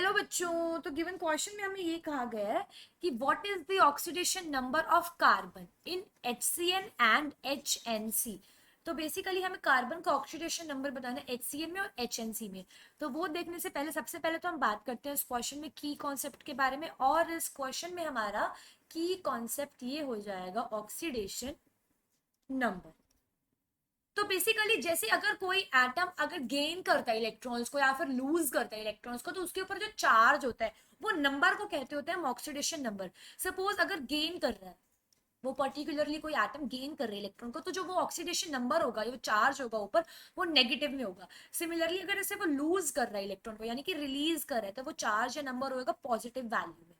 Hello बच्चों, तो given question में हमें ये कहा गया है कि what is the oxidation number of carbon in HCN and HNC। तो बेसिकली हमें कार्बन का ऑक्सीडेशन नंबर बताना है HCN में और HNC में। तो वो देखने से पहले सबसे पहले तो हम बात करते हैं इस क्वेश्चन में की कॉन्सेप्ट के बारे में, और इस क्वेश्चन में हमारा की कॉन्सेप्ट ये हो जाएगा ऑक्सीडेशन नंबर। तो बेसिकली जैसे अगर कोई एटम अगर गेन करता है इलेक्ट्रॉन्स को या फिर लूज करता है इलेक्ट्रॉन्स को, तो उसके ऊपर जो चार्ज होता है वो नंबर को कहते होते हैं ऑक्सीडेशन नंबर। सपोज अगर गेन कर रहा है वो पर्टिकुलरली कोई एटम गेन कर रहा है इलेक्ट्रॉन को, तो जो वो ऑक्सीडेशन नंबर होगा, जो चार्ज होगा ऊपर, वो नेगेटिव में होगा। सिमिलरली अगर ऐसे वो लूज कर रहा है इलेक्ट्रॉन को, यानी कि रिलीज कर रहा है, तो वो चार्ज या नंबर होगा पॉजिटिव वैल्यू में।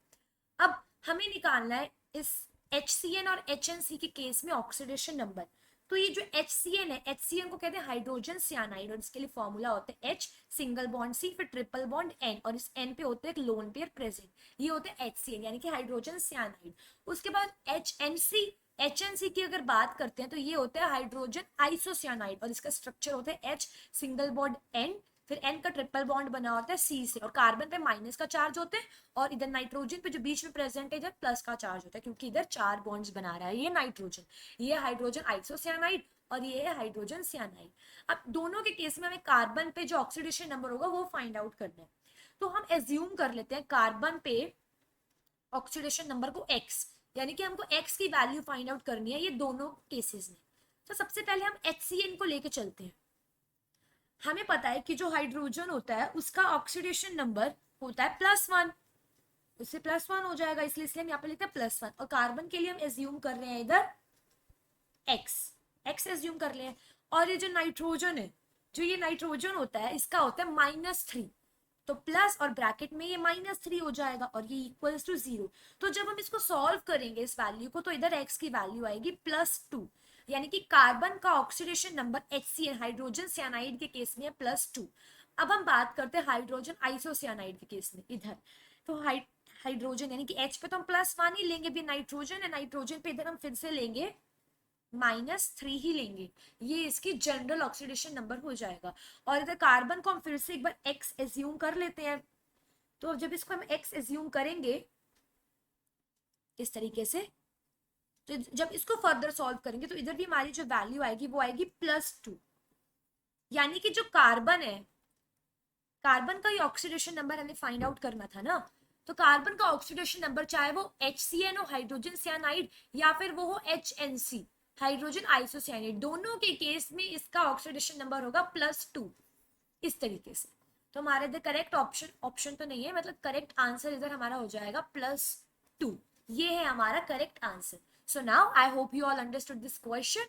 अब हमें निकालना है इस HCN और HNC के केस में ऑक्सीडेशन नंबर। तो ये जो HCN है, HCN को कहते हैं हाइड्रोजन सियानाइड, और इसके लिए फॉर्मूला होता है H सिंगल बॉन्ड C फिर ट्रिपल बॉन्ड N, और इस N पे होते हैं एक लोन पेयर प्रेजेंट। ये होते हैं HCN यानी कि हाइड्रोजन सियानाइड। उसके बाद HNC, HNC की अगर बात करते हैं तो ये होता है हाइड्रोजन आइसोसियानाइड, और इसका स्ट्रक्चर होता है H सिंगल बॉन्ड N फिर N का ट्रिपल बॉन्ड बना होता है C से, और कार्बन पे माइनस का चार्ज होता है, और इधर नाइट्रोजन पे जो बीच में प्रेजेंट है इधर प्लस का चार्ज होता है, क्योंकि इधर चार बॉन्ड्स बना रहा है ये नाइट्रोजन। ये हाइड्रोजन आइसोसियानाइड और ये है हाइड्रोजन सियानाइड। अब दोनों के केस में हमें कार्बन पे जो ऑक्सीडेशन नंबर होगा वो फाइंड आउट करना है। तो हम एज्यूम कर लेते हैं कार्बन पे ऑक्सीडेशन नंबर को x, यानी कि हमको x की वैल्यू फाइंड आउट करनी है ये दोनों केसेस में। तो सबसे पहले हम HCN को लेके चलते हैं। हमें पता है कि जो हाइड्रोजन होता है उसका ऑक्सीडेशन नंबर होता है +1, उससे +1 हो जाएगा, इसलिए हम यहाँ पे लिखते हैं +1। और कार्बन के लिए हम एज्यूम कर रहे हैं इधर x, x एज्यूम कर रहे हैं। और ये जो नाइट्रोजन है, जो ये नाइट्रोजन होता है इसका होता है -3, तो प्लस और ब्रैकेट में ये -3 हो जाएगा और ये इक्वल्स टू 0। तो जब हम इसको सॉल्व करेंगे इस वैल्यू को, तो इधर x की वैल्यू आएगी +2, यानी कि कार्बन का oxidation number HCN hydrogen cyanide के केस में है +2। अब हम बात करते हैं हाइड्रोजन आइसोसियानाइड के केस में इधर। तो हाइड्रोजन यानी कि H पे तो हम +1 ही लेंगे, भी नाइट्रोजन है, नाइट्रोजन पे इधर हम फिर से लेंगे -3 ही लेंगे। ये इसकी जनरल ऑक्सीडेशन नंबर हो जाएगा। और इधर कार्बन को हम फिर से एक बार x एज्यूम कर लेते हैं। तो जब इसको हम x एज्यूम करेंगे इस तरीके से, तो जब इसको फर्दर सॉल्व करेंगे तो इधर भी हमारी जो वैल्यू आएगी वो आएगी +2, यानी कि जो कार्बन है, कार्बन का ही ऑक्सीडेशन नंबर हमें फाइंड आउट करना था ना। तो कार्बन का ऑक्सीडेशन नंबर चाहे वो HCN हो हाइड्रोजन सियानाइड, या फिर वो हो HNC हाइड्रोजन आइसोसियानाइड, दोनों के केस में इसका ऑक्सीडेशन नंबर होगा +2 इस तरीके से। तो हमारे इधर करेक्ट ऑप्शन, ऑप्शन तो नहीं है, मतलब करेक्ट आंसर इधर हमारा हो जाएगा +2। ये है हमारा correct answer. So now I hope you all understood this question.